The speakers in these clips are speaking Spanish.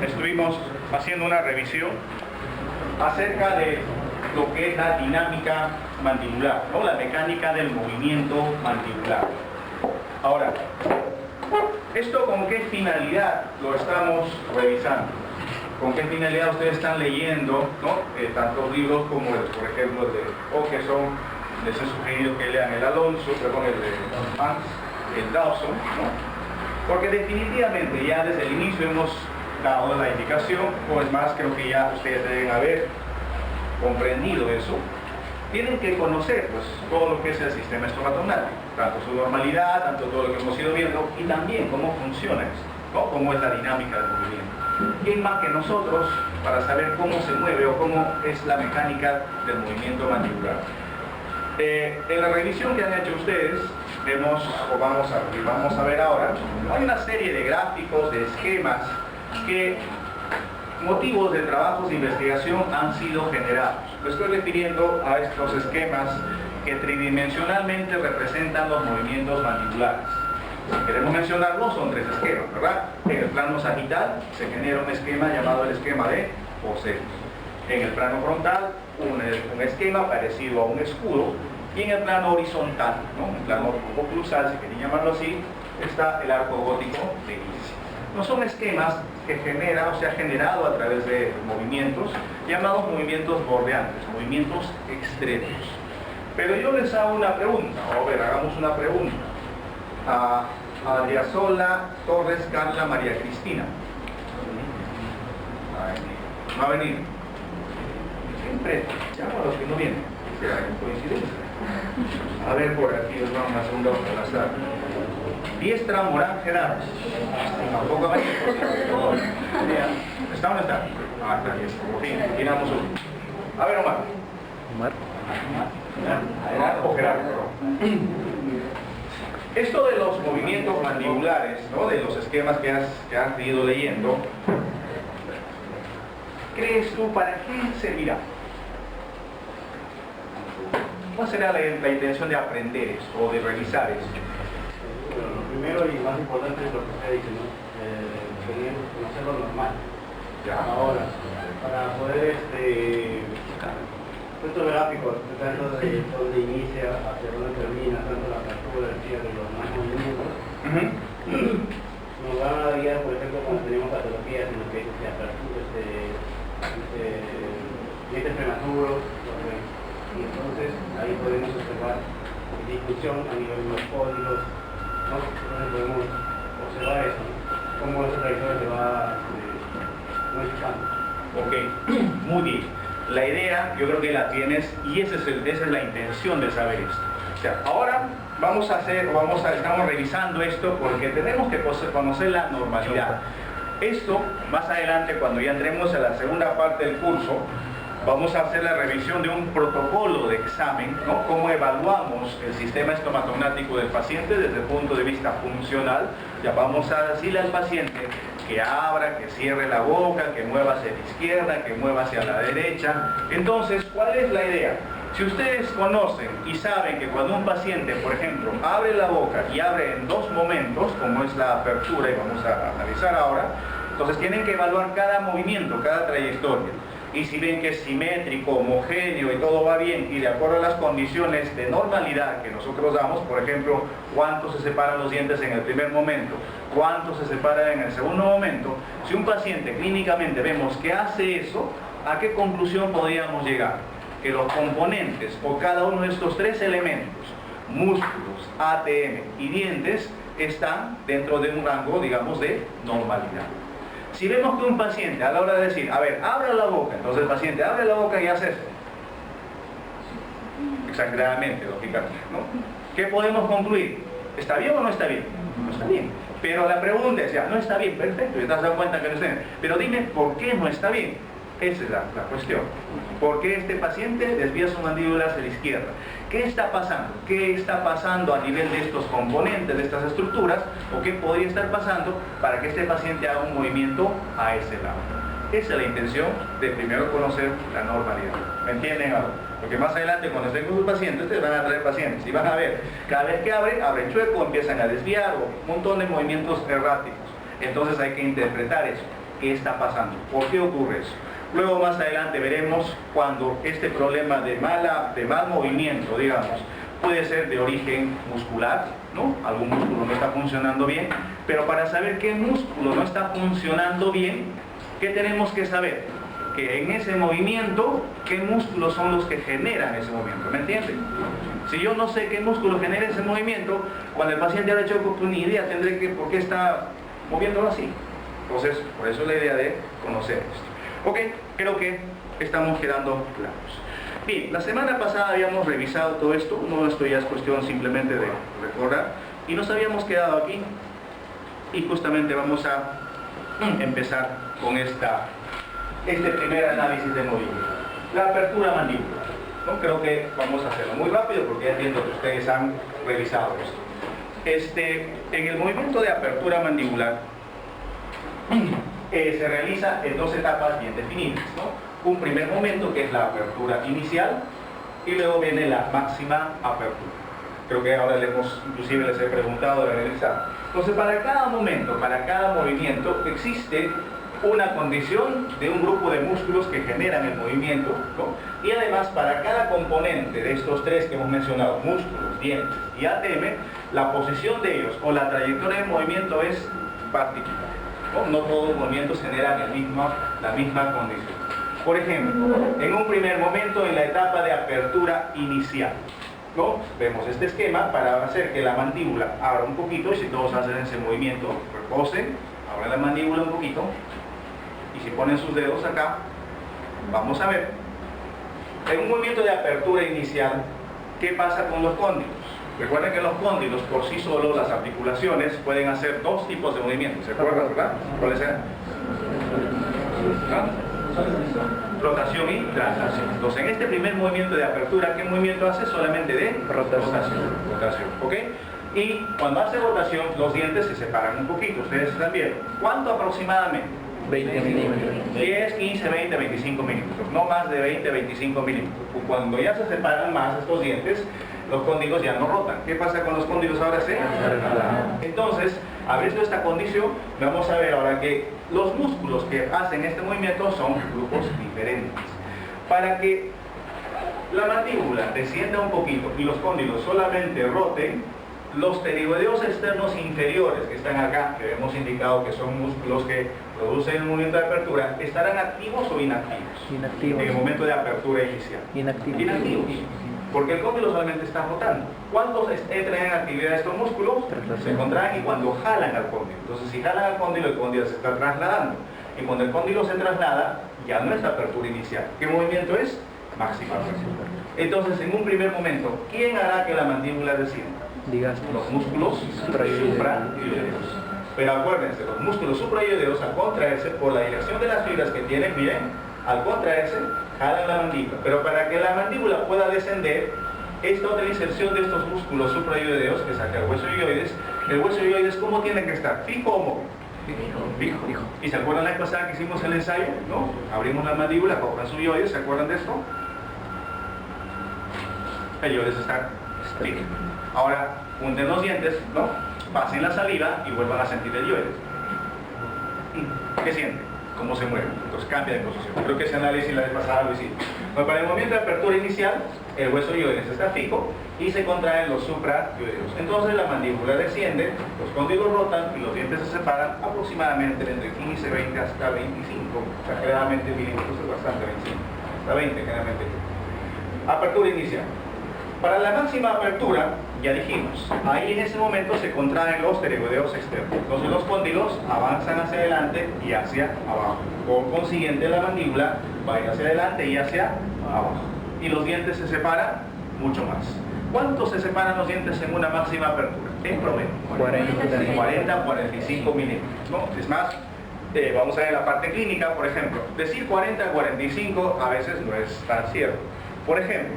Estuvimos haciendo una revisión acerca de lo que es la dinámica mandibular, ¿no? La mecánica del movimiento mandibular. Ahora, ¿esto con qué finalidad lo estamos revisando? ¿Con qué finalidad ustedes están leyendo, ¿no? Tantos libros como, por ejemplo, el de Okeson? Les he sugerido que lean el Alonso, perdón, el de Hans, el Dawson, ¿no? Porque definitivamente ya desde el inicio hemos dado la indicación, o es más, creo que ya ustedes deben haber comprendido eso. Tienen que conocer pues, todo lo que es el sistema estomatognático, tanto su normalidad, tanto todo lo que hemos ido viendo, y también cómo funciona eso, ¿no? Cómo es la dinámica del movimiento. ¿Quién más que nosotros para saber cómo se mueve o cómo es la mecánica del movimiento mandibular? En la revisión que han hecho ustedes, vamos a ver ahora, hay una serie de gráficos, de esquemas que motivos de trabajos de investigación han sido generados. Me estoy refiriendo a estos esquemas que tridimensionalmente representan los movimientos mandibulares. Si queremos mencionarlos, son tres esquemas, ¿verdad? En el plano sagital se genera un esquema llamado el esquema de Poseidon. En el plano frontal, un esquema parecido a un escudo. Y en el plano horizontal, ¿no? En el plano oclusal, si quieren llamarlo así, está el arco gótico de Inicia. No son esquemas que se ha generado a través de movimientos, llamados movimientos bordeantes, movimientos extremos. Pero yo les hago una pregunta, a ver, hagamos una pregunta. A Adriasola Torres Carla María Cristina. Va a venir. Siempre llamo a los que no vienen. Será coincidencia. A ver, por aquí nos vamos a la segunda hoja al azar. Diestra Morán Gerardo. Tampoco va a ir. ¿Está o no está? Ah, está bien. Sí, tiramos uno. A ver, Omar. O Gerardo. Esto de los movimientos mandibulares, ¿no? De los esquemas que has ido leyendo, ¿crees tú para qué servirá? ¿Cuál será la intención de aprender esto o de revisar esto? Bueno, lo primero y más importante es lo que usted dice, ¿no? Tener conocer lo normal. Ya. Ahora, para poder estos gráficos, tanto de dónde inicia hacia dónde termina, tanto la apertura, el cierre y los demás movimientos, nos van a guiar, por ejemplo, cuando tenemos patologías en lo que es apertura, dientes prematuros, y entonces ahí podemos observar discusión a nivel de los códigos, ¿no? Entonces podemos observar eso, ¿no? Cómo esa trayectoria se va modificando. Ok, muy bien. La idea yo creo que la tienes y esa es la intención de saber esto. O sea, ahora estamos revisando esto porque tenemos que conocer la normalidad. Esto, más adelante, cuando ya entremos a la segunda parte del curso, vamos a hacer la revisión de un protocolo de examen, ¿no? Cómo evaluamos el sistema estomatognático del paciente desde el punto de vista funcional. Ya vamos a decirle al paciente que abra, que cierre la boca, que mueva hacia la izquierda, que mueva hacia la derecha. Entonces, ¿cuál es la idea? Si ustedes conocen y saben que cuando un paciente, por ejemplo, abre la boca y abre en dos momentos, como es la apertura y vamos a analizar ahora, entonces tienen que evaluar cada movimiento, cada trayectoria. Y si ven que es simétrico, homogéneo y todo va bien y de acuerdo a las condiciones de normalidad que nosotros damos, por ejemplo, cuánto se separan los dientes en el primer momento, cuánto se separan en el segundo momento, si un paciente clínicamente vemos que hace eso, ¿a qué conclusión podríamos llegar? Que los componentes o cada uno de estos tres elementos, músculos, ATM y dientes, están dentro de un rango, digamos, de normalidad. Si vemos que un paciente a la hora de decir, a ver, abra la boca, entonces el paciente abre la boca y hace esto. Exageradamente, lógicamente, ¿no? ¿Qué podemos concluir? ¿Está bien o no está bien? No está bien. Pero la pregunta es, ya, no está bien, perfecto, ya te has dado cuenta que no está bien. Pero dime, ¿por qué no está bien? Esa es la cuestión. ¿Por qué este paciente desvía su mandíbula hacia la izquierda? ¿Qué está pasando? ¿Qué está pasando a nivel de estos componentes, de estas estructuras? ¿O qué podría estar pasando para que este paciente haga un movimiento a ese lado? Esa es la intención de primero conocer la normalidad. ¿Me entienden ahora? Porque más adelante, cuando estén con sus pacientes, ustedes van a traer pacientes y van a ver, cada vez que abre chueco, empiezan a desviar o un montón de movimientos erráticos. Entonces hay que interpretar eso. ¿Qué está pasando? ¿Por qué ocurre eso? Luego más adelante veremos cuando este problema de mal movimiento, digamos, puede ser de origen muscular, ¿no? Algún músculo no está funcionando bien, pero para saber qué músculo no está funcionando bien, ¿qué tenemos que saber? Que en ese movimiento, ¿qué músculos son los que generan ese movimiento? ¿Me entienden? Si yo no sé qué músculo genera ese movimiento, cuando el paciente haya hecho ni idea tendré que por qué está moviéndolo así. Entonces, por eso es la idea de conocer esto. Ok, creo que estamos quedando claros. Bien, la semana pasada habíamos revisado todo esto, no, esto ya es cuestión simplemente de recordar, y nos habíamos quedado aquí, y justamente vamos a empezar con este primer análisis de movimiento. La apertura mandibular, ¿no? Creo que vamos a hacerlo muy rápido porque ya entiendo que ustedes han revisado esto. En el movimiento de apertura mandibular se realiza en dos etapas bien definidas, ¿no? Un primer momento que es la apertura inicial y luego viene la máxima apertura. Creo que ahora inclusive les he preguntado de realizar. Entonces, para cada momento, para cada movimiento, existe una condición de un grupo de músculos que generan el movimiento, ¿no? Y además, para cada componente de estos tres que hemos mencionado, músculos, dientes y ATM, la posición de ellos o la trayectoria de movimiento es particular, ¿no? No todos los movimientos generan la misma condición. Por ejemplo, en un primer momento, en la etapa de apertura inicial, ¿no? Vemos este esquema para hacer que la mandíbula abra un poquito, y si todos hacen ese movimiento, reposen, abran la mandíbula un poquito, y si ponen sus dedos acá, vamos a ver. En un movimiento de apertura inicial, ¿qué pasa con los cóndilos? Recuerden que los cóndilos por sí solos, las articulaciones, pueden hacer dos tipos de movimientos, ¿se acuerdan, verdad? ¿Cuáles eran? ¿Ah? Rotación y traslación. Entonces, en este primer movimiento de apertura, ¿qué movimiento hace? Solamente de rotación. ¿Ok? Y cuando hace rotación, los dientes se separan un poquito. Ustedes están viendo. ¿Cuánto aproximadamente? 20 milímetros. 10, 15, 20, 25 milímetros. No más de 20, 25 milímetros. Cuando ya se separan más estos dientes, los cóndilos ya no rotan. ¿Qué pasa con los cóndilos ahora? Entonces, habiendo esta condición, vamos a ver ahora que los músculos que hacen este movimiento son grupos diferentes. Para que la mandíbula descienda un poquito y los cóndilos solamente roten, los pterigoideos externos inferiores que están acá, que hemos indicado que son músculos que producen el movimiento de apertura, ¿estarán activos o inactivos? Inactivos. En el momento de apertura inicial. Inactivos. Porque el cóndilo solamente está rotando. ¿Cuántos entran en actividad estos músculos? Se contraen y cuando jalan al cóndilo. Entonces, si jalan al cóndilo, el cóndilo se está trasladando. Y cuando el cóndilo se traslada, ya no es la apertura inicial. ¿Qué movimiento es? Máxima apertura. Entonces, en un primer momento, ¿quién hará que la mandíbula descienda? Los músculos suprayoideos. Pero acuérdense, los músculos suprayoideos, al contraerse por la dirección de las fibras que tienen, miren, al contraerse, jalan la mandíbula. Pero para que la mandíbula pueda descender, esta otra inserción de estos músculos suprayoideos, que saca el hueso ioides, el hueso ioides, ¿cómo tiene que estar? ¿Fijo o móvil? Fijo. ¿Y se acuerdan la vez pasada que hicimos el ensayo? ¿No? Abrimos la mandíbula, cobran su ioides, ¿se acuerdan de esto? El ioides está fijo. Ahora, unten los dientes, ¿no? Pasen la saliva y vuelvan a sentir el ioides. ¿Qué sienten? ¿Cómo se mueve? Entonces cambia de posición. Creo que ese análisis la vez pasada lo hicimos. Bueno, para el movimiento de apertura inicial, el hueso ioides está fijo y se contraen los suprayoideos. Entonces la mandíbula desciende, los cóndilos rotan y los dientes se separan aproximadamente entre 15, 20 hasta 25. O sea, generalmente milímetros es bastante, 25. Hasta 20 generalmente. Apertura inicial. Para la máxima apertura, ya dijimos, ahí en ese momento se contraen los pterigoideos externos. Entonces los cóndilos avanzan hacia adelante y hacia abajo. Por consiguiente, la mandíbula va a ir hacia adelante y hacia abajo. Y los dientes se separan mucho más. ¿Cuánto se separan los dientes en una máxima apertura? En promedio. 40, 45 milímetros, ¿no? Es más, vamos a ver la parte clínica, por ejemplo. Decir 40 a 45 a veces no es tan cierto. Por ejemplo,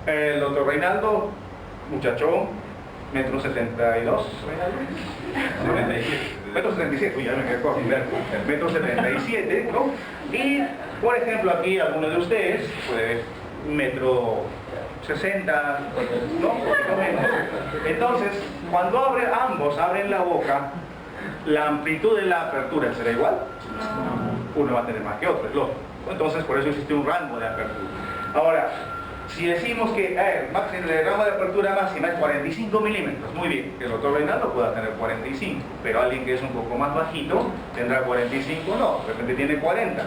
el doctor Reinaldo, muchachón, metro 72, metro 77, uy, ya me quedé con metro 77, ¿no? Y, por ejemplo, aquí alguno de ustedes, pues, metro 60, ¿no? Entonces, cuando ambos abren la boca, ¿La amplitud de la apertura será igual? Uno va a tener más que otro, es lógico. Entonces, por eso existe un rango de apertura. Ahora, si decimos que el rango de apertura máxima es 45 milímetros, muy bien, que el doctor Reinaldo pueda tener 45, pero alguien que es un poco más bajito tendrá 45, no, de repente tiene 40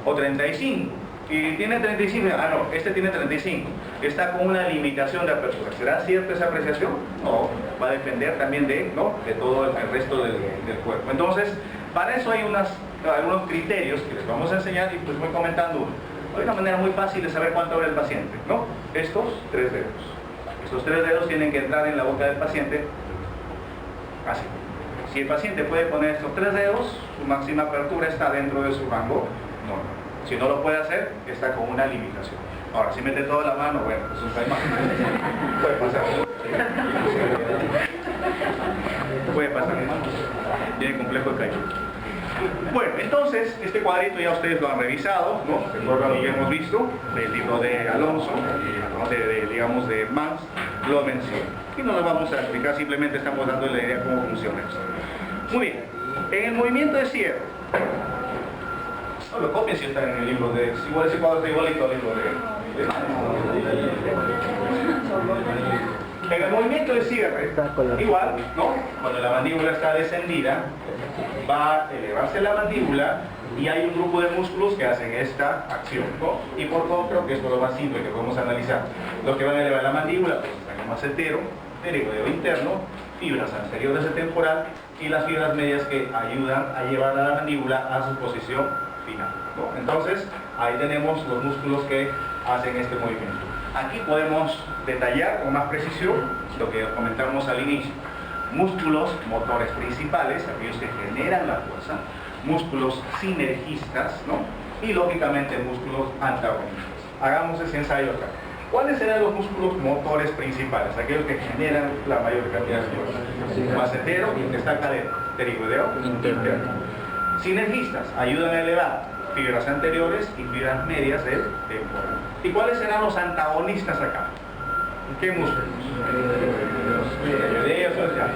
o 35. Y tiene 35, no, este tiene 35, está con una limitación de apertura. ¿Será cierta esa apreciación? No, va a depender también de todo el resto del cuerpo. Entonces, para eso hay algunos criterios que les vamos a enseñar y pues voy comentando uno. Hay una manera muy fácil de saber cuánto abre el paciente, ¿no? Estos 3 dedos. Estos 3 dedos tienen que entrar en la boca del paciente así. Si el paciente puede poner estos 3 dedos, su máxima apertura está dentro de su rango normal. Si no lo puede hacer, está con una limitación. Ahora, si mete toda la mano, bueno, es un caimán. Puede pasar. Puede pasar. Tiene complejo de caimán. Bueno, entonces, este cuadrito ya ustedes lo han revisado, ¿no? Recuerdan lo que hemos visto del libro de Alonso, digamos de Mans, lo menciona. Y no lo vamos a explicar, simplemente estamos dando la idea de cómo funciona esto. Muy bien, en el movimiento de cierre, no lo copien si está en el libro de... Igual ese cuadro está igualito al libro de En el movimiento de cierre, igual, ¿no? Cuando la mandíbula está descendida, va a elevarse la mandíbula y hay un grupo de músculos que hacen esta acción, ¿no? Y por contra, que esto es lo más simple que podemos analizar, los que van a elevar la mandíbula, pues están el macetero, perigodeo interno, fibras anteriores del temporal y las fibras medias que ayudan a llevar a la mandíbula a su posición final, ¿no? Entonces, ahí tenemos los músculos que hacen este movimiento. Aquí podemos detallar con más precisión lo que comentamos al inicio. Músculos motores principales, aquellos que generan la fuerza, músculos sinergistas, ¿no? Y lógicamente músculos antagonistas. Hagamos ese ensayo acá. ¿Cuáles serán los músculos motores principales? Aquellos que generan la mayor cantidad de fuerza. Macetero, que está acá adentro, perigodeo interno. Sinergistas, ayudan a elevar fibras anteriores y fibras medias del temporal. ¿Y cuáles serán los antagonistas acá? ¿Qué músculos?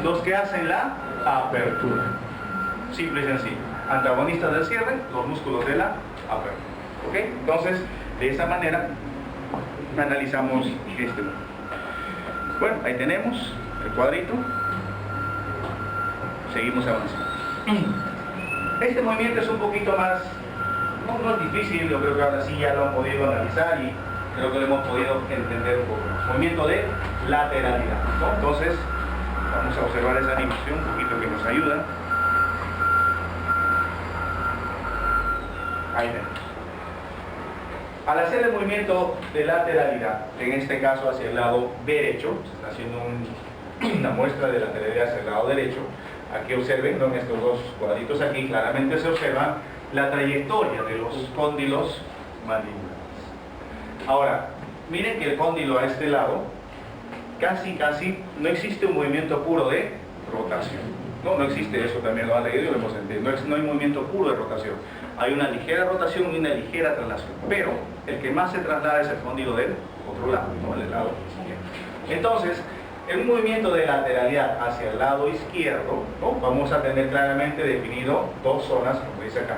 Los que hacen la apertura. Simple y sencillo. Antagonistas del cierre, los músculos de la apertura. ¿Ok? Entonces, de esa manera analizamos este. Bueno, ahí tenemos el cuadrito. Seguimos avanzando. Este movimiento es un poquito más, no es difícil, yo creo que ahora sí ya lo han podido analizar y creo que lo hemos podido entender un poco más. Movimiento de lateralidad, ¿no? Entonces, vamos a observar esa animación un poquito que nos ayuda. Ahí tenemos. Al hacer el movimiento de lateralidad, en este caso hacia el lado derecho, se está haciendo una muestra de lateralidad hacia el lado derecho. Aquí observen, ¿no? En estos dos cuadritos aquí claramente se observa la trayectoria de los cóndilos mandibulares. Ahora, miren que el cóndilo a este lado, casi no existe un movimiento puro de rotación. No existe eso, también lo han leído y lo hemos entendido. No hay movimiento puro de rotación. Hay una ligera rotación y una ligera traslación. Pero el que más se traslada es el cóndilo del otro lado, ¿no? El lado izquierdo. Entonces, en un movimiento de lateralidad hacia el lado izquierdo, ¿no? Vamos a tener claramente definido dos zonas, como dice acá.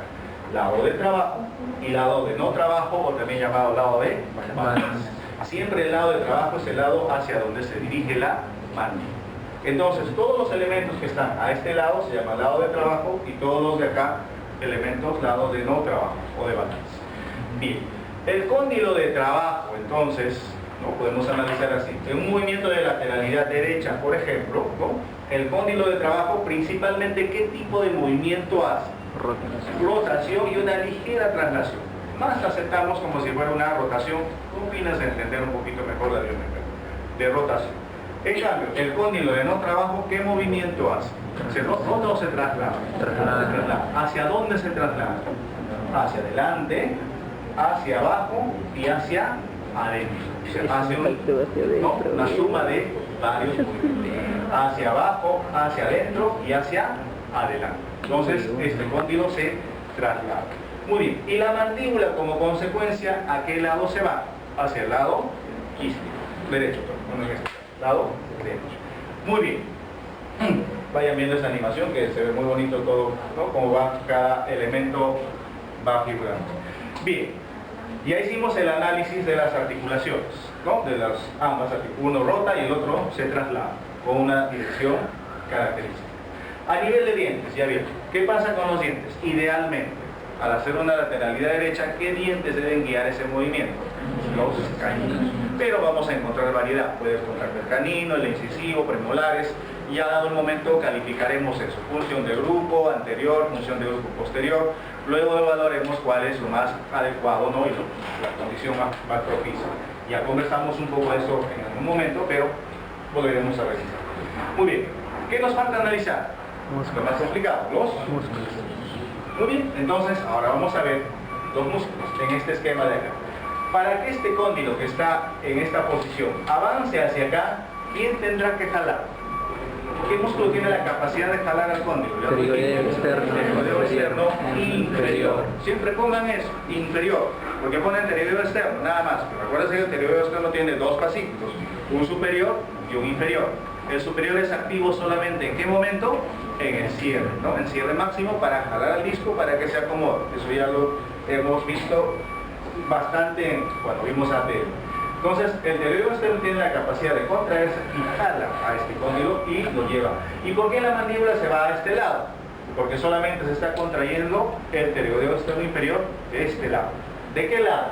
Lado de trabajo y lado de no trabajo, o también llamado lado de balance. Siempre el lado de trabajo es el lado hacia donde se dirige la mandíbula. Entonces, todos los elementos que están a este lado se llaman lado de trabajo y todos los de acá, elementos lado de no trabajo o de balance. Bien, el cóndilo de trabajo, entonces, ¿no? Podemos analizar así. En un movimiento de lateralidad derecha, por ejemplo, ¿no? El cóndilo de trabajo, principalmente, ¿qué tipo de movimiento hace? Rotación y una ligera traslación. Más aceptamos como si fuera una rotación, con fines de entender un poquito mejor la biomecánica, de rotación. En cambio, el cóndilo de no trabajo, ¿qué movimiento hace? ¿Se rota o se traslada? ¿Hacia dónde se traslada? Hacia adelante, hacia abajo y hacia adentro. Hace una suma de varios movimientos. Hacia abajo, hacia adentro y hacia adelante. Entonces, este cóndilo se traslada. Muy bien. Y la mandíbula, como consecuencia, ¿a qué lado se va? Hacia el lado izquierdo. Derecho, perdón. Lado derecho. Muy bien. vayan viendo esa animación que se ve muy bonito todo, ¿no? Cómo va cada elemento va figurando. Bien, ya hicimos el análisis de las articulaciones, ¿no? De las ambas, uno rota y el otro se traslada con una dirección característica. A nivel de dientes, ya vieron, ¿qué pasa con los dientes? Idealmente, al hacer una lateralidad derecha, ¿qué dientes deben guiar ese movimiento? Los caninos. Pero vamos a encontrar variedad. Puedes encontrar el canino, el incisivo, premolares. Ya dado el momento calificaremos eso. Función de grupo anterior, función de grupo posterior. Luego evaluaremos cuál es lo más adecuado, ¿no? Y la condición más propicia. Ya conversamos un poco de eso en algún momento, pero volveremos a revisar. Muy bien. ¿Qué nos falta analizar? Lo más complicado, los músculos. Muy bien, entonces ahora vamos a ver los músculos en este esquema de acá. Para que este cóndilo que está en esta posición avance hacia acá, ¿quién tendrá que jalar? ¿Qué músculo tiene la capacidad de jalar al cóndilo? Pterigoideo externo, pterigoideo externo inferior. Siempre pongan eso, inferior, porque ponen pterigoideo externo, nada más. Pero acuérdense que el pterigoideo externo tiene dos fascículos, un superior y un inferior. El superior es activo solamente ¿en qué momento? En el cierre, ¿no? En cierre máximo para jalar al disco para que se acomode. Eso ya lo hemos visto bastante cuando vimos ATL. Entonces, el pterigoideo externo tiene la capacidad de contraerse y jala a este cóndilo y lo lleva. ¿Y por qué la mandíbula se va a este lado? Porque solamente se está contrayendo el pterigoideo externo inferior de este lado. ¿De qué lado?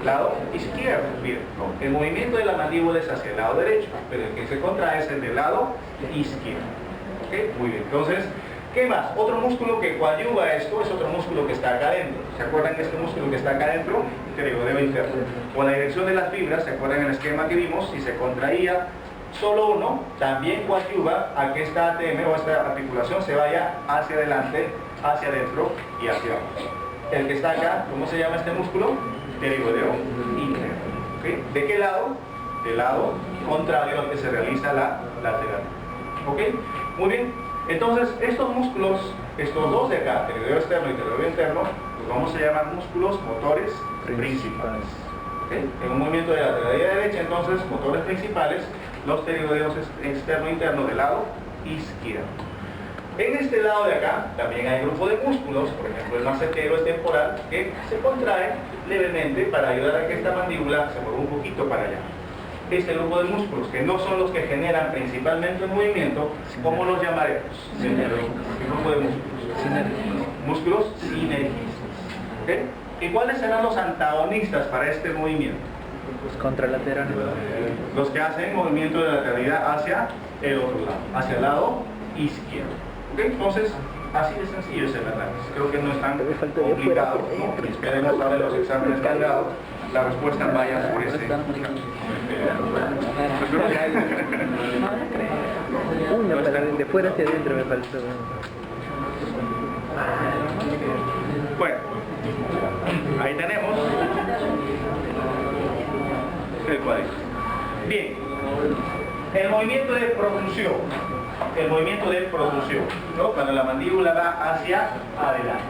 Lado izquierdo. Bien, ¿no? El movimiento de la mandíbula es hacia el lado derecho, pero el que se contrae es el del lado izquierdo. ¿Ok? Muy bien. Entonces, ¿qué más? Otro músculo que coadyuva esto es otro músculo que está acá adentro. ¿Se acuerdan que este músculo que está acá adentro? El pterigoideo interno. Con la dirección de las fibras, ¿se acuerdan en el esquema que vimos? Si se contraía solo uno, también coadyuva a que esta ATM o esta articulación se vaya hacia adelante, hacia adentro y hacia abajo. El que está acá, ¿cómo se llama este músculo? Pterigoideo interno. ¿Okay? ¿De qué lado? Del lado contrario al que se realiza la lateral. ¿Ok? Muy bien. Entonces, estos músculos, estos dos de acá, pterigoideo externo y pterigoideo interno, los vamos a llamar músculos motores principales. ¿Okay? En un movimiento de lateralidad derecha, entonces, motores principales, los pterigoideos externo e interno del lado izquierdo. En este lado de acá también hay grupo de músculos, por ejemplo el macetero es temporal, que se contrae levemente para ayudar a que esta mandíbula se mueva un poquito para allá. Este grupo de músculos, que no son los que generan principalmente el movimiento, ¿cómo los llamaremos? ¿Qué grupo de músculos? Músculos sinergistas. ¿Okay? ¿Y cuáles serán los antagonistas para este movimiento? Los contralaterales. Los que hacen movimiento de lateralidad hacia el otro lado, hacia el lado izquierdo. ¿Okay? Entonces, así de sencillo es el análisis. Creo que no es tan complicado, ¿no? Esperemos ahora los exámenes que han dado, la respuesta vaya por ese. Una para de fuera hacia adentro me faltó. Bueno, ahí tenemos el cuadrito. Bien, el movimiento de protrusión. El movimiento de protrusión, ¿no? Cuando la mandíbula va hacia adelante.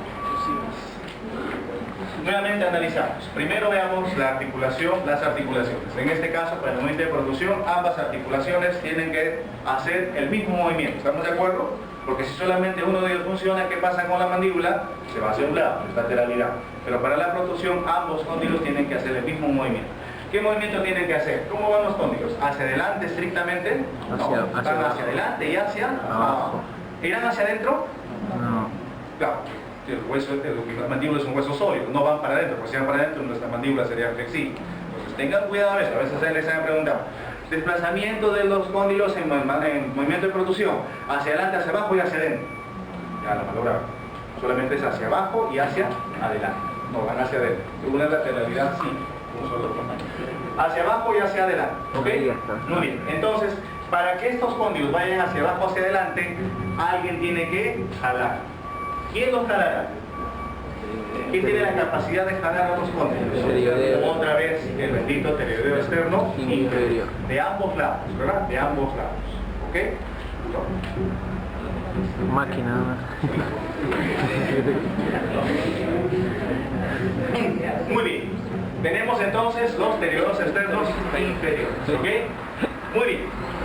Nuevamente analizamos. Primero veamos la articulación, las articulaciones. En este caso, para el movimiento de protrusión, ambas articulaciones tienen que hacer el mismo movimiento. ¿Estamos de acuerdo? Porque si solamente uno de ellos funciona, ¿qué pasa con la mandíbula? Se va hacia un lado, es lateralidad. Pero para la protrusión, ambos cóndilos tienen que hacer el mismo movimiento. ¿Qué movimiento tienen que hacer? ¿Cómo van los cóndilos? ¿Hacia adelante estrictamente? No, van hacia adelante y hacia abajo. ¿Irán hacia adentro? No. Claro, la mandíbula es un hueso sólido, no van para adentro, porque si van para adentro nuestra mandíbula sería flexible. Entonces tengan cuidado a veces les han preguntado. Desplazamiento de los cóndilos en movimiento de protrusión, hacia adelante, hacia abajo y hacia adentro. Ya la valoraron. Solamente es hacia abajo y hacia adelante. No, van hacia adentro. Según la lateralidad, sí. Hacia abajo y hacia adelante, ¿ok? Muy bien, entonces, para que estos cóndilos vayan hacia abajo, hacia adelante, alguien tiene que jalar. ¿Quién los jalará? ¿Quién tiene la capacidad de jalar a los cóndilos? Otra vez, el bendito pterigoideo externo inferior. De ambos lados, ¿verdad? De ambos lados, ¿ok? Máquina. Muy bien. Tenemos entonces los pterigoideos externos inferiores, ¿ok? Muy bien.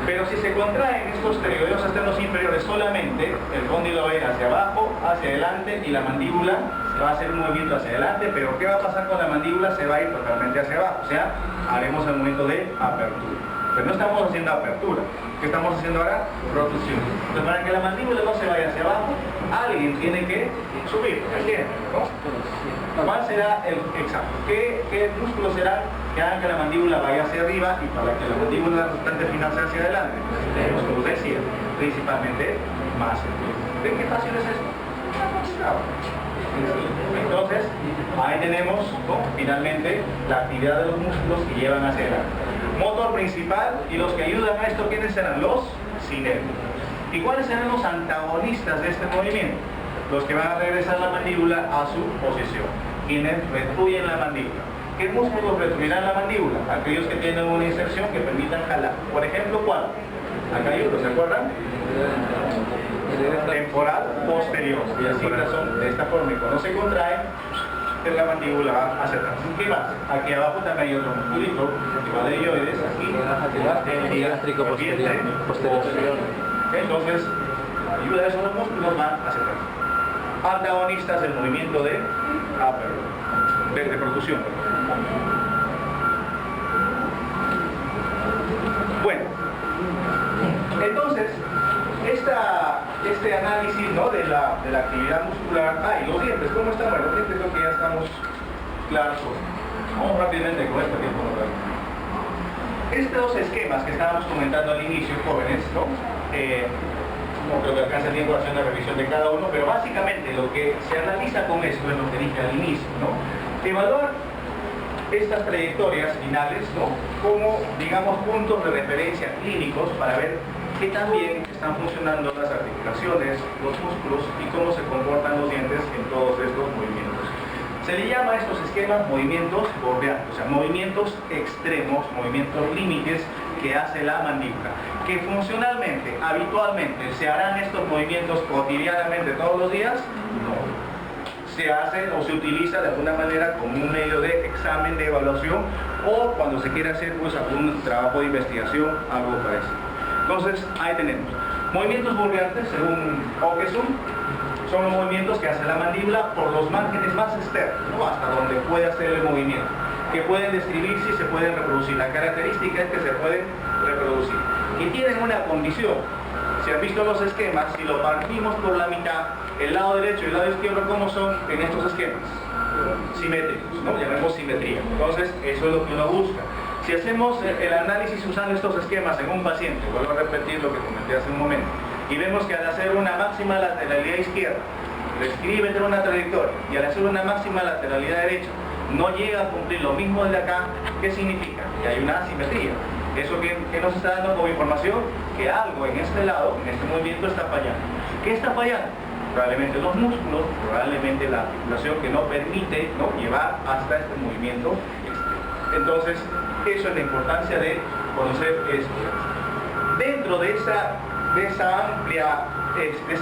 Pero si se contraen estos pterigoideos externos inferiores solamente, el cóndilo va a ir hacia abajo, hacia adelante, y la mandíbula va a hacer un movimiento hacia adelante. Pero ¿qué va a pasar con la mandíbula? Se va a ir totalmente hacia abajo, o sea, haremos el movimiento de apertura. Pero no estamos haciendo apertura. ¿Qué estamos haciendo ahora? Rotación. Entonces, para que la mandíbula no se vaya hacia abajo, alguien tiene que subir, ¿entiendes? ¿No? ¿Cuál será el exacto? ¿Qué músculos serán que hagan que la mandíbula vaya hacia arriba y para que la mandíbula resultante final sea hacia adelante? Los músculos de sien, principalmente más. ¿Ven qué fácil es esto? Entonces, ahí tenemos, ¿no?, finalmente la actividad de los músculos que llevan hacia adelante. Motor principal, y los que ayudan a esto, ¿quiénes serán? Los sinéticos. ¿Y cuáles serán los antagonistas de este movimiento? Los que van a regresar la mandíbula a su posición. Quienes retruyen la mandíbula. ¿Qué músculos retruirán la mandíbula? Aquellos que tienen una inserción que permitan jalar. Por ejemplo, ¿cuál? Acá hay uno, ¿se acuerdan? Temporal posterior. Y así son de esta forma, y cuando se contrae, la mandíbula va hacia atrás. ¿Qué más? Aquí abajo también hay otro musculito, cuadrilloides, aquí, el digástrico posterior. Entonces, ayuda a esos dos músculos, van hacia atrás. Antagonistas del movimiento de percusión. Bueno, entonces, este análisis, ¿no?, de la actividad muscular. Y los dientes, ¿cómo están? Bueno, los dientes creo que ya estamos claros. Vamos rápidamente con este tiempo. Estos esquemas que estábamos comentando al inicio, jóvenes, ¿no? No creo que alcance el tiempo de hacer una revisión de cada uno, pero básicamente lo que se analiza con esto es lo que dije al inicio, ¿no? Evaluar estas trayectorias finales, ¿no?, como, digamos, puntos de referencia clínicos para ver qué tan bien están funcionando las articulaciones, los músculos y cómo se comportan los dientes en todos estos movimientos. Se le llama a estos esquemas movimientos bordeantes, o sea, movimientos extremos, movimientos límites que hace la mandíbula. Que funcionalmente, habitualmente, ¿se harán estos movimientos cotidianamente todos los días? No. Se hace o se utiliza de alguna manera como un medio de examen, de evaluación, o cuando se quiere hacer, pues, algún trabajo de investigación, algo parecido. Entonces, ahí tenemos. Movimientos bordeantes, según Okeson, son los movimientos que hace la mandíbula por los márgenes más externos, ¿no?, hasta donde puede hacer el movimiento, que pueden describirse y se pueden reproducir. La característica es que se pueden reproducir. Y tienen una condición. Si han visto los esquemas, si lo partimos por la mitad, el lado derecho y el lado izquierdo, ¿cómo son en estos esquemas? Simétricos, ¿no? Llamemos simetría. Entonces, eso es lo que uno busca. Si hacemos el análisis usando estos esquemas en un paciente, vuelvo a repetir lo que comenté hace un momento, y vemos que al hacer una máxima lateralidad izquierda, describe tener una trayectoria, y al hacer una máxima lateralidad derecha, no llega a cumplir lo mismo desde acá, ¿qué significa? Que hay una asimetría. ¿Eso que nos está dando como información? Que algo en este lado, en este movimiento, está fallando. ¿Qué está fallando? Probablemente los músculos, probablemente la articulación que no permite, ¿no?, llevar hasta este movimiento extremo. Entonces, eso es la importancia de conocer esto. Dentro de ese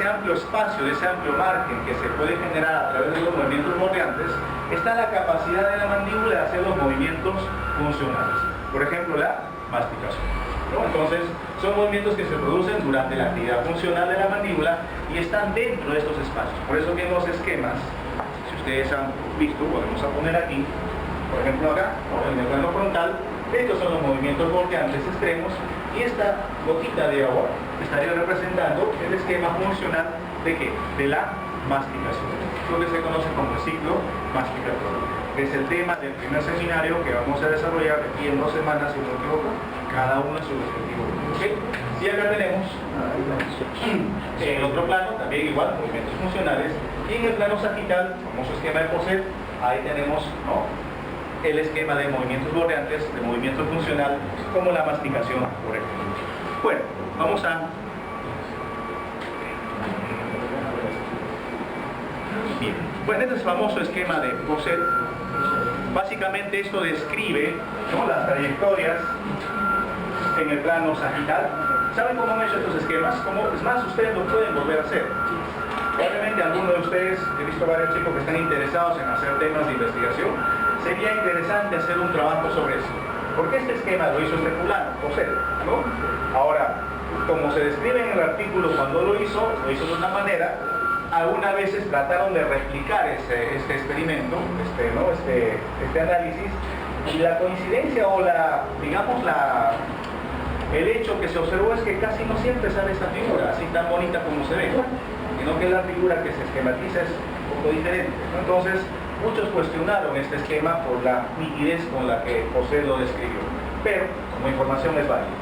amplio espacio, de ese amplio margen que se puede generar a través de los movimientos bordeantes, está la capacidad de la mandíbula de hacer los movimientos funcionales. Por ejemplo, la masticación, ¿no? Entonces, son movimientos que se producen durante la actividad funcional de la mandíbula y están dentro de estos espacios. Por eso que en los esquemas, si ustedes han visto, podemos poner aquí, por ejemplo acá, ¿no?, en el plano frontal, estos son los movimientos bordeantes extremos, y esta gotita de agua estaría representando el esquema funcional ¿de qué? De la masticación, lo que se conoce como el ciclo masticatorio. Es el tema del primer seminario que vamos a desarrollar aquí en 2 semanas, si no me equivoco, cada uno en su respectivo. ¿Okay? Y acá tenemos en el otro plano, también igual, movimientos funcionales, y en el plano sagital, famoso esquema de Poset, ahí tenemos, ¿no?, el esquema de movimientos bordeantes, de movimiento funcional, como la masticación, por ejemplo. Bueno, vamos a... Bien. Bueno, este es el famoso esquema de Poset. Básicamente esto describe, ¿no?, las trayectorias en el plano sagital. ¿Saben cómo han hecho estos esquemas? Es más, ustedes lo pueden volver a hacer. Probablemente algunos de ustedes, he visto varios chicos que están interesados en hacer temas de investigación, sería interesante hacer un trabajo sobre eso. Porque este esquema lo hizo este fulano, José, ¿no? Ahora, como se describe en el artículo cuando lo hizo de una manera. Algunas veces trataron de replicar este experimento, este análisis, y la coincidencia o el hecho que se observó es que casi no siempre sale esta figura así tan bonita como se ve, sino que la figura que se esquematiza es un poco diferente, ¿no? Entonces muchos cuestionaron este esquema por la nitidez con la que José lo describió, pero como información es válida.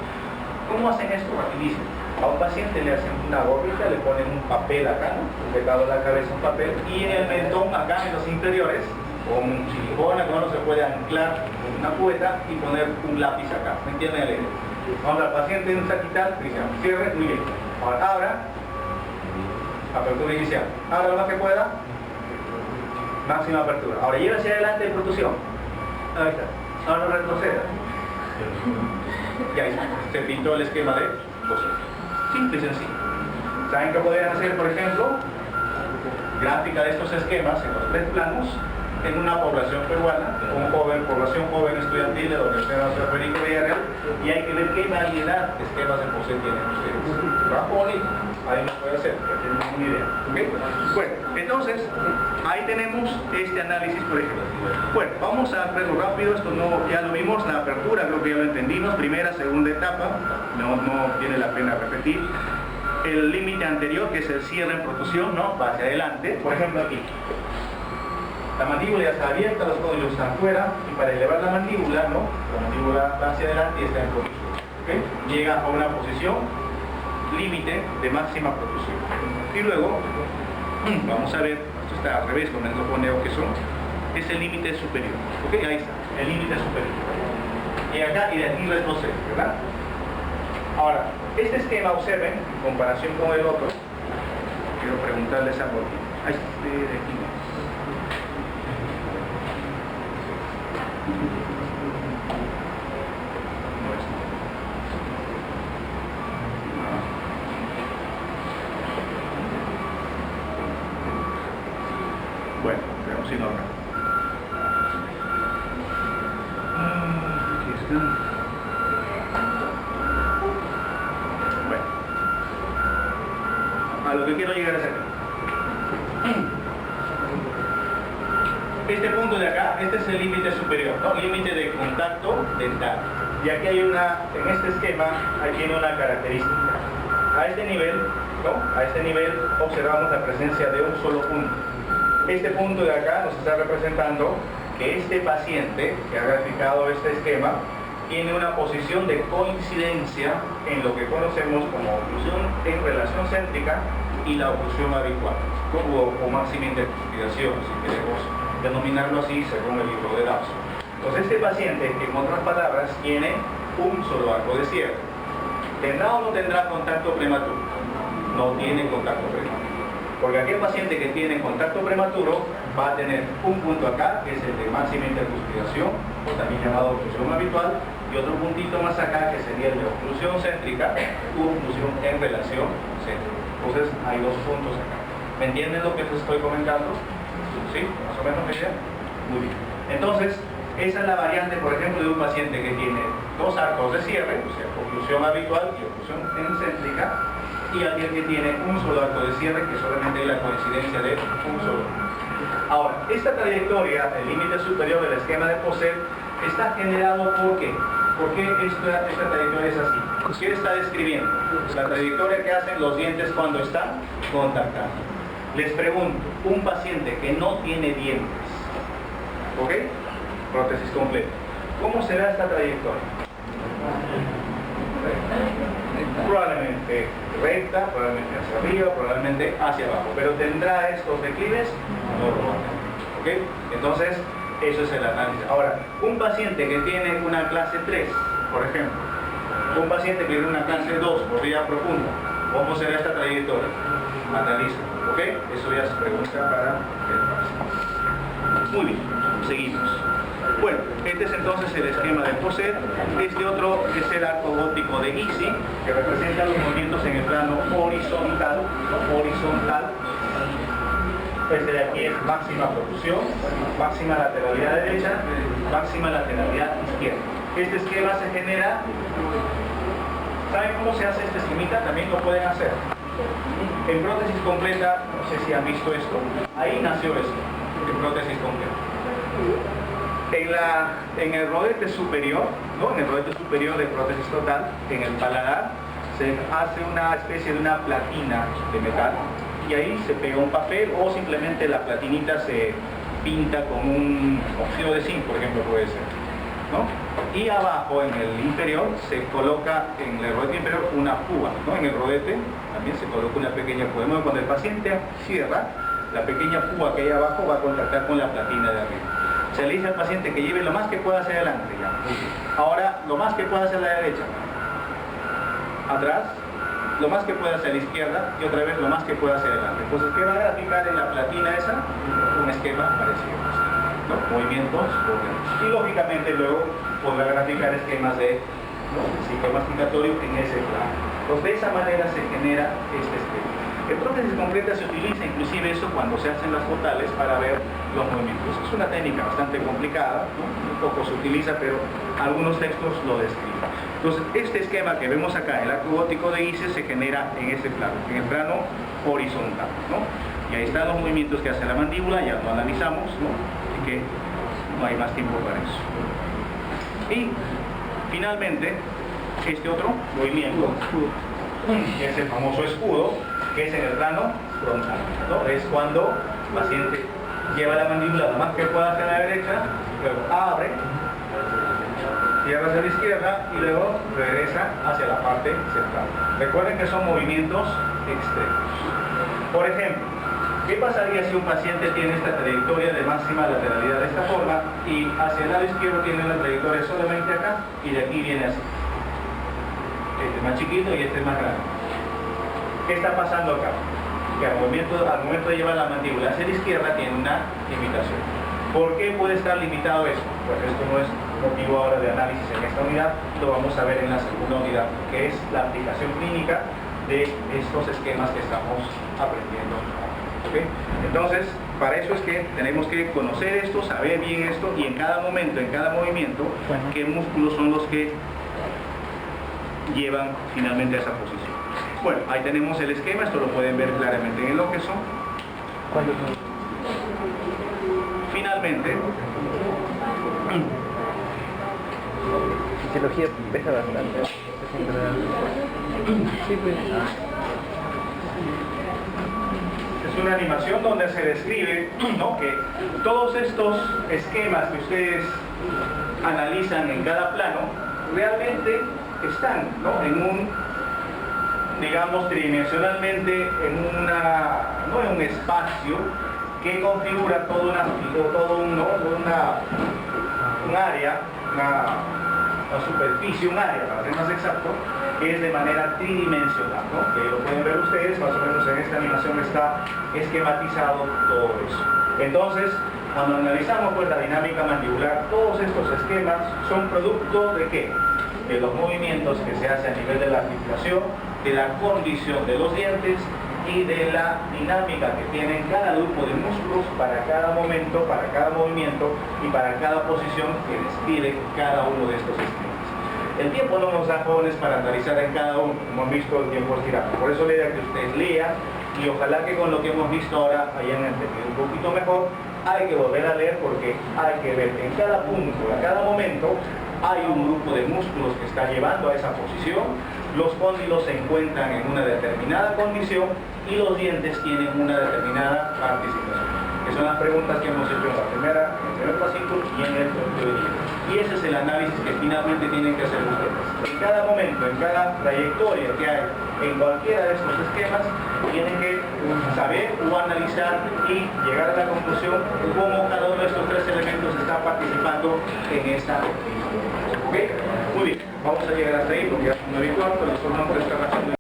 ¿Cómo hacen esto? Rapidísimo. A un paciente le hacen una gorrita, le ponen un papel acá, ¿no? Sujetado a la cabeza un papel, y en el mentón, acá en los inferiores, con silicona, que no se puede anclar con una cubeta y poner un lápiz acá. ¿Me entienden el ejemplo? Vamos al paciente en un saquital, cierre, muy bien. Ahora abra, apertura inicial. Abra lo más que pueda, máxima apertura. Ahora lleva hacia adelante en protusión. Ahí está. Ahora retroceda. Y ahí está. Se pintó el esquema de José. Simple y sencillo. ¿Saben qué podrían hacer, por ejemplo? Gráfica de estos esquemas en los 3 planos en una población peruana, población joven estudiantil de donde esté nuestro Federico Villarreal, y hay que ver qué variedad de esquemas de José tienen ustedes. Trabajo bonito, ahí lo puede hacer, ya tienen una idea. ¿Okay? Bueno, entonces, ahí tenemos este análisis, por ejemplo. Bueno, vamos a verlo rápido, esto ya lo vimos, la apertura creo que ya lo entendimos, primera, segunda etapa, no tiene la pena repetir. El límite anterior, que es el cierre en protusión, ¿no? Va hacia adelante, por ejemplo aquí. La mandíbula ya está abierta, los códilos están fuera, y para elevar la mandíbula, ¿no? La mandíbula va hacia adelante y está en protusión. ¿Okay? Llega a una posición límite de máxima protusión. Y luego, vamos a ver, esto está al revés, con el poneo que son, es el límite superior. ¿Ok? Ahí está, el límite superior. Y acá, y de aquí retrocede, ¿verdad? Ahora, este esquema, observen, en comparación con el otro, quiero preguntarles a Borgi. Ahí está, de aquí. Bueno, veamos si no acá. Aquí está. Bueno. A lo que quiero llegar es acá. Este punto de acá, este es el límite superior, ¿no? Límite de contacto dental. Y aquí hay en este esquema, aquí tiene una característica. A este nivel, ¿no? A este nivel observamos la presencia de un solo punto. Este punto de acá nos está representando que este paciente que ha graficado este esquema tiene una posición de coincidencia en lo que conocemos como oclusión en relación céntrica y la oclusión habitual, o máxima interpretación, si queremos denominarlo así según el libro de Dawson. Entonces este paciente, en otras palabras, tiene un solo arco de cierre. ¿Tendrá o no tendrá contacto prematuro? No tiene contacto prematuro. Porque aquel paciente que tiene contacto prematuro va a tener un punto acá, que es el de máxima intercuspiración, o también llamado oclusión habitual, y otro puntito más acá, que sería el de oclusión céntrica u oclusión en relación céntrica. Entonces hay dos puntos acá. ¿Me entienden lo que les estoy comentando? ¿Sí? ¿Más o menos me queda? Muy bien. Entonces, esa es la variante, por ejemplo, de un paciente que tiene dos arcos de cierre, o sea, oclusión habitual y oclusión céntrica, y alguien que tiene un solo arco de cierre, que solamente hay la coincidencia de un solo. Ahora, esta trayectoria, el límite superior del esquema de Posset, está generado ¿por qué? ¿Por qué esta trayectoria es así? ¿Qué está describiendo? La trayectoria que hacen los dientes cuando están contactando. Les pregunto, un paciente que no tiene dientes, ¿ok? Prótesis completa. ¿Cómo será esta trayectoria? Probablemente recta, probablemente hacia arriba, probablemente hacia abajo, pero ¿tendrá estos declives? No, ¿ok? Entonces, eso es el análisis. Ahora, un paciente que tiene una clase 3, por ejemplo, un paciente que tiene una clase 2 por vía profunda, ¿cómo será esta trayectoria? Analiza, ¿ok? Eso ya se pregunta para el paciente. Muy bien, seguimos. Bueno, este es entonces el esquema de Posset. Este otro es el arco gótico de Gysi, que representa los movimientos en el plano horizontal. Este de aquí es máxima protusión, máxima lateralidad derecha, máxima lateralidad izquierda. Este esquema se genera. ¿Saben cómo se hace este esquemita? También lo pueden hacer. En prótesis completa, no sé si han visto esto, ahí nació esto, en prótesis completa. En el rodete superior, ¿no? En el rodete superior de prótesis total, en el paladar, se hace una especie de una platina de metal y ahí se pega un papel o simplemente la platinita se pinta con un óxido de zinc, por ejemplo, puede ser, ¿no? Y abajo, en el inferior, se coloca en el rodete inferior una púa, ¿no? En el rodete también se coloca una pequeña púa. Cuando el paciente cierra, la pequeña púa que hay abajo va a contactar con la platina de arriba. Se le dice al paciente que lleve lo más que pueda hacia adelante. Ya. Ahora, lo más que pueda hacia la derecha. Atrás, lo más que pueda hacia la izquierda y otra vez lo más que pueda hacia adelante. Entonces, ¿qué va a graficar en la platina esa? Un esquema parecido, ¿no? Movimientos, y lógicamente luego podrá graficar esquemas de, ¿no?, sistema masticatorio en ese plano. Entonces, de esa manera se genera este esquema. En prótesis completa se utiliza inclusive eso cuando se hacen las totales para ver los movimientos. Es una técnica bastante complicada, ¿no? Un poco se utiliza, pero algunos textos lo describen. Entonces, este esquema que vemos acá, el arco gótico de Giese, se genera en ese plano, en el plano horizontal, ¿no? Y ahí están los movimientos que hace la mandíbula, ya lo analizamos, ¿no? Así que no hay más tiempo para eso. Y finalmente, este otro movimiento, que es el famoso escudo, que es en el plano frontal, ¿no? Es cuando el paciente lleva la mandíbula lo más que pueda hacia la derecha, luego abre, cierra hacia la izquierda y luego regresa hacia la parte central. Recuerden que son movimientos extremos. Por ejemplo, ¿qué pasaría si un paciente tiene esta trayectoria de máxima lateralidad de esta forma y hacia el lado izquierdo tiene la trayectoria solamente acá y de aquí viene así? Este es más chiquito y este es más grande. ¿Qué está pasando acá? Que al momento de llevar la mandíbula hacia la izquierda tiene una limitación. ¿Por qué puede estar limitado eso? Pues esto no es motivo ahora de análisis en esta unidad, lo vamos a ver en la segunda unidad, que es la aplicación clínica de estos esquemas que estamos aprendiendo. ¿Okay? Entonces, para eso es que tenemos que conocer esto, saber bien esto y en cada momento, en cada movimiento, qué músculos son los que llevan finalmente a esa posición. Bueno, ahí tenemos el esquema, esto lo pueden ver claramente en el OQSO. Finalmente, fisiología pesa bastante. Sí, pues. es una animación donde se describe, ¿no?, que todos estos esquemas que ustedes analizan en cada plano realmente están, ¿no?, en un, digamos, tridimensionalmente en un espacio que configura todo un área, una superficie, un área, para ser más exacto, que es de manera tridimensional, ¿no? Que lo pueden ver ustedes, más o menos en esta animación está esquematizado todo eso. Entonces, cuando analizamos pues la dinámica mandibular, todos estos esquemas son producto de ¿qué? De los movimientos que se hacen a nivel de la articulación, de la condición de los dientes y de la dinámica que tienen cada grupo de músculos para cada momento, para cada movimiento y para cada posición que describe cada uno de estos esquemas. El tiempo no nos da, jóvenes, para analizar en cada uno, como han visto, el tiempo es tirado. Por eso le digo que ustedes lean y ojalá que con lo que hemos visto ahora hayan entendido un poquito mejor. Hay que volver a leer porque hay que ver en cada punto, a cada momento, hay un grupo de músculos que está llevando a esa posición, los cóndilos se encuentran en una determinada condición y los dientes tienen una determinada participación. Que son las preguntas que hemos hecho en el primer fascículo y en el tercero. Y ese es el análisis que finalmente tienen que hacer ustedes. En cada momento, en cada trayectoria que hay en cualquiera de estos esquemas, tienen que saber o analizar y llegar a la conclusión cómo cada uno de estos tres elementos está participando en esta actividad. ¿Ok? Muy bien, vamos a llegar hasta ahí porque ya es 9:15, les formamos esta razón.